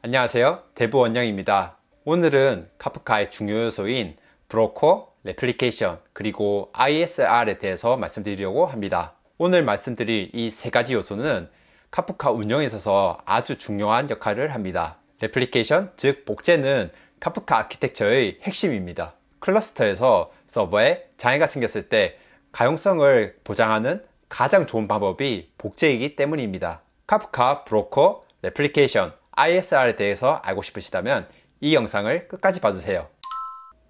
안녕하세요. 대부 원영입니다. 오늘은 카프카의 중요 요소인 브로커, 레플리케이션, 그리고 ISR에 대해서 말씀드리려고 합니다. 오늘 말씀드릴 이 세 가지 요소는 카프카 운영에 있어서 아주 중요한 역할을 합니다. 레플리케이션, 즉 복제는 카프카 아키텍처의 핵심입니다. 클러스터에서 서버에 장애가 생겼을 때 가용성을 보장하는 가장 좋은 방법이 복제이기 때문입니다. 카프카 브로커, 레플리케이션, ISR에 대해서 알고 싶으시다면 이 영상을 끝까지 봐주세요.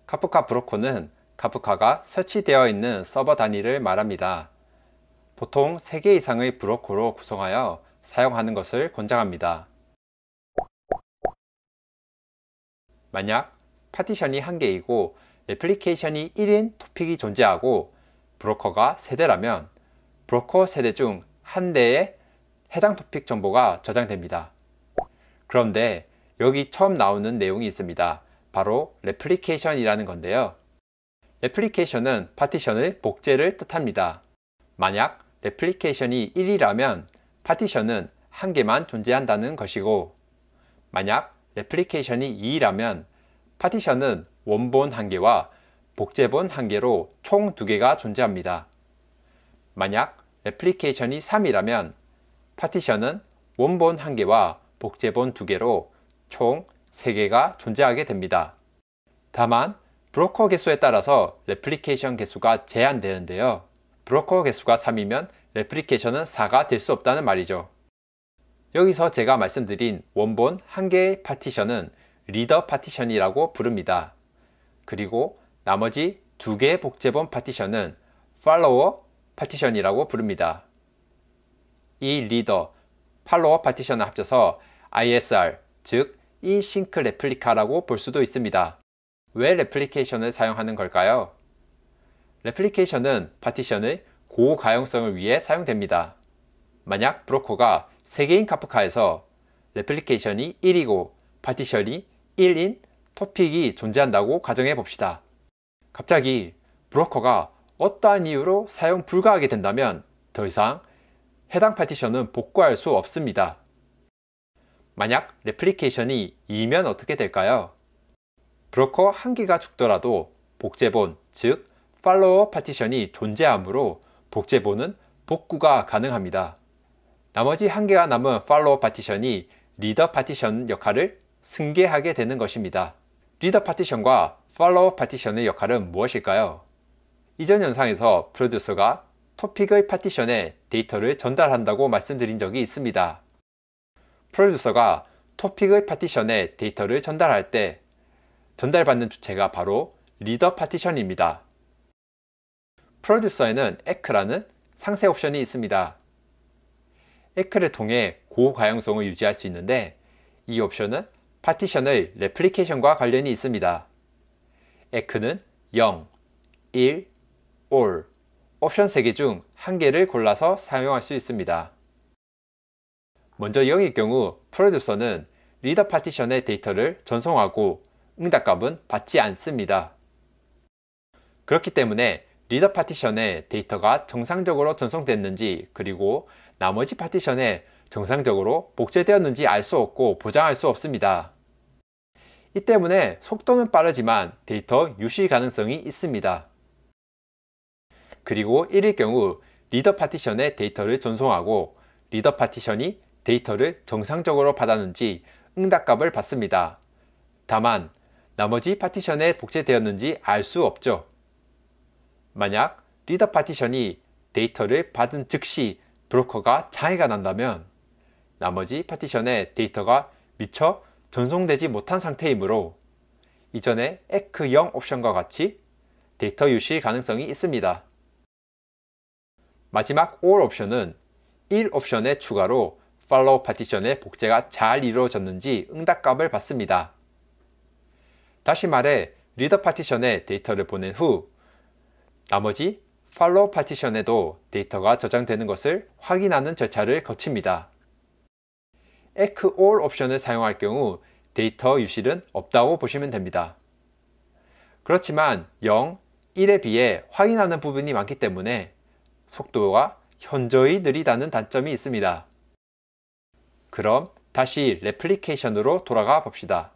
카프카 브로커는 카프카가 설치되어 있는 서버 단위를 말합니다. 보통 3개 이상의 브로커로 구성하여 사용하는 것을 권장합니다. 만약 파티션이 1개이고 레플리케이션이 1인 토픽이 존재하고 브로커가 3대라면 브로커 세대 중 1대에 해당 토픽 정보가 저장됩니다. 그런데 여기 처음 나오는 내용이 있습니다. 바로 레플리케이션이라는 건데요. 레플리케이션은 파티션의 복제를 뜻합니다. 만약 레플리케이션이 1이라면 파티션은 1개만 존재한다는 것이고, 만약 레플리케이션이 2라면 파티션은 원본 1개와 복제본 1개로 총 2개가 존재합니다. 만약 레플리케이션이 3이라면 파티션은 원본 1개와 복제본 2개로 총 3개가 존재하게 됩니다. 다만 브로커 개수에 따라서 레플리케이션 개수가 제한되는데요. 브로커 개수가 3이면 레플리케이션은 4가 될 수 없다는 말이죠. 여기서 제가 말씀드린 원본 1개의 파티션은 리더 파티션이라고 부릅니다. 그리고 나머지 2개의 복제본 파티션은 팔로워 파티션이라고 부릅니다. 이 리더, 팔로워 파티션을 합쳐서 ISR, 즉 인싱크 레플리카라고 볼 수도 있습니다. 왜 레플리케이션을 사용하는 걸까요? 레플리케이션은 파티션의 고가용성을 위해 사용됩니다. 만약 브로커가 3개인 카프카에서 레플리케이션이 1이고 파티션이 1인 토픽이 존재한다고 가정해 봅시다. 갑자기 브로커가 어떠한 이유로 사용 불가하게 된다면 더 이상 해당 파티션은 복구할 수 없습니다. 만약 레플리케이션이 2면 어떻게 될까요? 브로커 1개가 죽더라도 복제본, 즉 팔로워 파티션이 존재하므로 복제본은 복구가 가능합니다. 나머지 1개가 남은 팔로워 파티션이 리더 파티션 역할을 승계하게 되는 것입니다. 리더 파티션과 팔로워 파티션의 역할은 무엇일까요? 이전 영상에서 프로듀서가 토픽의 파티션에 데이터를 전달한다고 말씀드린 적이 있습니다. 프로듀서가 토픽의 파티션에 데이터를 전달할 때 전달받는 주체가 바로 리더 파티션입니다. 프로듀서에는 에크라는 상세 옵션이 있습니다. 에크를 통해 고가용성을 유지할 수 있는데 이 옵션은 파티션의 레플리케이션과 관련이 있습니다. 에크는 0, 1, all 옵션 3개 중 1개를 골라서 사용할 수 있습니다. 먼저 0일 경우 프로듀서는 리더 파티션의 데이터를 전송하고 응답값은 받지 않습니다. 그렇기 때문에 리더 파티션의 데이터가 정상적으로 전송됐는지 그리고 나머지 파티션에 정상적으로 복제되었는지 알 수 없고 보장할 수 없습니다. 이 때문에 속도는 빠르지만 데이터 유실 가능성이 있습니다. 그리고 1일 경우 리더 파티션의 데이터를 전송하고 리더 파티션이 데이터를 정상적으로 받았는지 응답값을 받습니다. 다만 나머지 파티션에 복제되었는지 알 수 없죠. 만약 리더 파티션이 데이터를 받은 즉시 브로커가 장애가 난다면 나머지 파티션에 데이터가 미처 전송되지 못한 상태이므로 이전의 에크 0 옵션과 같이 데이터 유실 가능성이 있습니다. 마지막 all 옵션은 1 옵션의 추가로 팔로우 파티션의 복제가 잘 이루어졌는지 응답값을 받습니다. 다시 말해 리더 파티션에 데이터를 보낸 후 나머지 팔로우 파티션에도 데이터가 저장되는 것을 확인하는 절차를 거칩니다. 에크 all 옵션을 사용할 경우 데이터 유실은 없다고 보시면 됩니다. 그렇지만 0, 1에 비해 확인하는 부분이 많기 때문에 속도가 현저히 느리다는 단점이 있습니다. 그럼 다시 레플리케이션으로 돌아가 봅시다.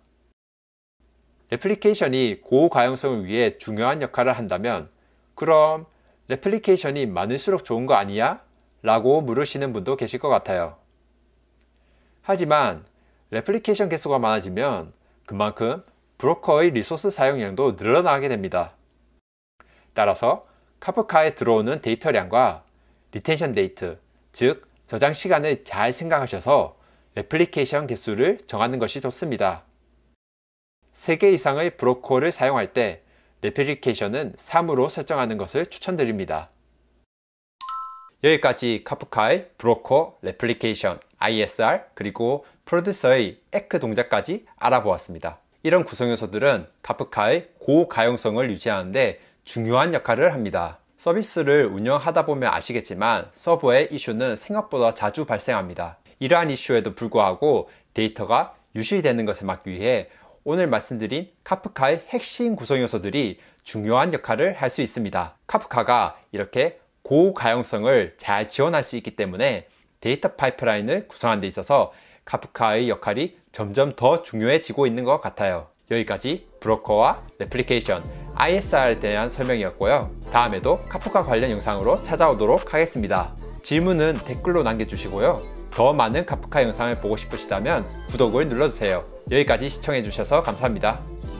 레플리케이션이 고가용성을 위해 중요한 역할을 한다면 그럼 레플리케이션이 많을수록 좋은 거 아니야? 라고 물으시는 분도 계실 것 같아요. 하지만 레플리케이션 개수가 많아지면 그만큼 브로커의 리소스 사용량도 늘어나게 됩니다. 따라서 카프카에 들어오는 데이터량과 리텐션 데이트, 즉 저장 시간을 잘 생각하셔서 레플리케이션 개수를 정하는 것이 좋습니다. 3개 이상의 브로커를 사용할 때 레플리케이션은 3으로 설정하는 것을 추천드립니다. 여기까지 카프카의 브로커, 레플리케이션, ISR, 그리고 프로듀서의 에크 동작까지 알아보았습니다. 이런 구성 요소들은 카프카의 고가용성을 유지하는데 중요한 역할을 합니다. 서비스를 운영하다 보면 아시겠지만 서버의 이슈는 생각보다 자주 발생합니다. 이러한 이슈에도 불구하고 데이터가 유실되는 것을 막기 위해 오늘 말씀드린 카프카의 핵심 구성 요소들이 중요한 역할을 할 수 있습니다. 카프카가 이렇게 고가용성을 잘 지원할 수 있기 때문에 데이터 파이프라인을 구성하는 데 있어서 카프카의 역할이 점점 더 중요해지고 있는 것 같아요. 여기까지 브로커와 레플리케이션, ISR에 대한 설명이었고요. 다음에도 카프카 관련 영상으로 찾아오도록 하겠습니다. 질문은 댓글로 남겨주시고요. 더 많은 카프카 영상을 보고 싶으시다면 구독을 눌러주세요. 여기까지 시청해주셔서 감사합니다.